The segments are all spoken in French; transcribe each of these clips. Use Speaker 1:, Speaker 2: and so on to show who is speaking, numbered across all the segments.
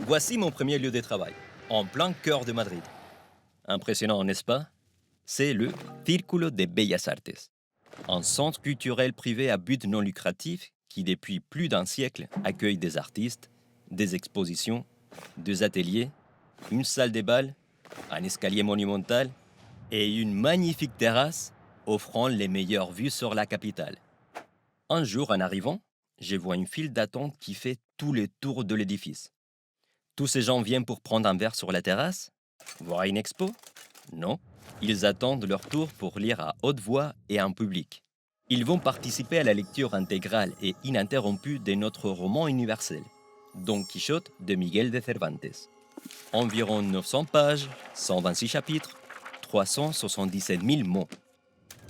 Speaker 1: Voici mon premier lieu de travail, en plein cœur de Madrid. Impressionnant, n'est-ce pas? C'est le Círculo de Bellas Artes, un centre culturel privé à but non lucratif qui, depuis plus d'un siècle, accueille des artistes, des expositions, des ateliers, une salle de bal, un escalier monumental et une magnifique terrasse offrant les meilleures vues sur la capitale. Un jour, en arrivant, je vois une file d'attente qui fait tout le tour de l'édifice. Tous ces gens viennent pour prendre un verre sur la terrasse? Voir une expo? Non. Ils attendent leur tour pour lire à haute voix et en public. Ils vont participer à la lecture intégrale et ininterrompue de notre roman universel, Don Quichotte de Miguel de Cervantes. Environ 900 pages, 126 chapitres, 377 000 mots.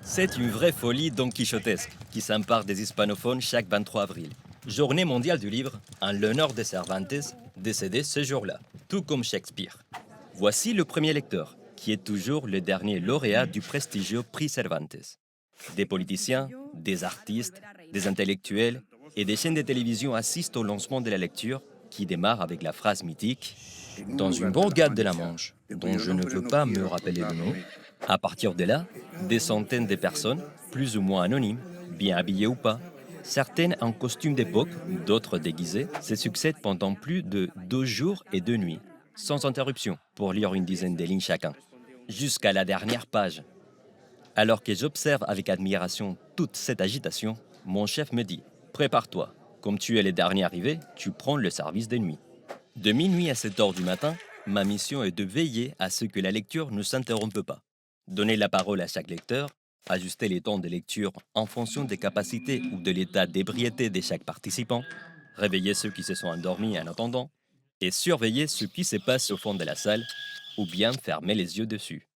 Speaker 1: C'est une vraie folie don quichotesque qui s'empare des hispanophones chaque 23 avril. Journée mondiale du livre, en l'honneur de Cervantes, décédé ce jour-là, tout comme Shakespeare. Voici le premier lecteur, qui est toujours le dernier lauréat du prestigieux prix Cervantes. Des politiciens, des artistes, des intellectuels et des chaînes de télévision assistent au lancement de la lecture, qui démarre avec la phrase mythique « Dans une bourgade de la Manche, dont je ne veux pas me rappeler le nom ». À partir de là, des centaines de personnes, plus ou moins anonymes, bien habillées ou pas, certaines en costume d'époque, d'autres déguisées, se succèdent pendant plus de 2 jours et 2 nuits, sans interruption, pour lire une dizaine de lignes chacun, jusqu'à la dernière page. Alors que j'observe avec admiration toute cette agitation, mon chef me dit « Prépare-toi, comme tu es le dernier arrivé, tu prends le service de nuit ». De minuit à 7 heures du matin, ma mission est de veiller à ce que la lecture ne s'interrompe pas. Donner la parole à chaque lecteur, ajuster les temps de lecture en fonction des capacités ou de l'état d'ébriété de chaque participant, réveiller ceux qui se sont endormis en attendant, et surveiller ce qui se passe au fond de la salle, ou bien fermer les yeux dessus.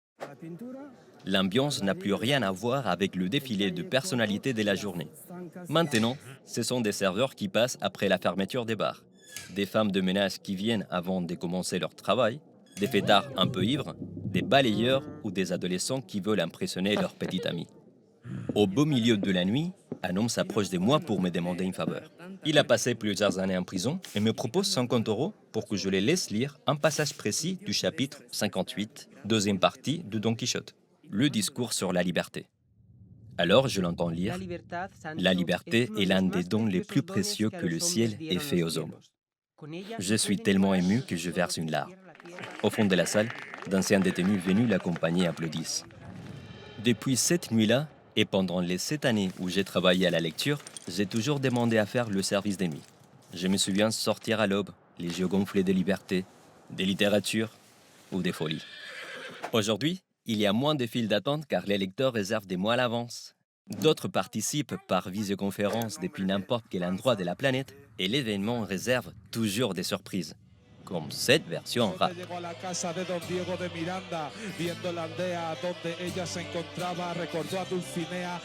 Speaker 1: L'ambiance n'a plus rien à voir avec le défilé de personnalités de la journée. Maintenant, ce sont des serveurs qui passent après la fermeture des bars, des femmes de ménage qui viennent avant de commencer leur travail, des fêtards un peu ivres, des balayeurs ou des adolescents qui veulent impressionner leur petite amie. Au beau milieu de la nuit, un homme s'approche de moi pour me demander une faveur. Il a passé plusieurs années en prison et me propose 50 € pour que je les laisse lire un passage précis du chapitre 58, deuxième partie de Don Quichotte, le discours sur la liberté. Alors je l'entends lire. La liberté est l'un des dons les plus précieux que le ciel ait fait aux hommes. Je suis tellement ému que je verse une larme. Au fond de la salle, d'anciens détenus venus l'accompagner applaudissent. Depuis cette nuit-là, et pendant les 7 années où j'ai travaillé à la lecture, j'ai toujours demandé à faire le service des nuits. Je me souviens sortir à l'aube, les yeux gonflés de liberté, de littérature ou des folies. Aujourd'hui, il y a moins de files d'attente car les lecteurs réservent des mois à l'avance. D'autres participent par visioconférence depuis n'importe quel endroit de la planète et l'événement réserve toujours des surprises, comme cette version rap.
Speaker 2: Llegó a la casa de don Diego de Miranda, viendo la aldea donde ella se encontraba, recordó a Dulcinea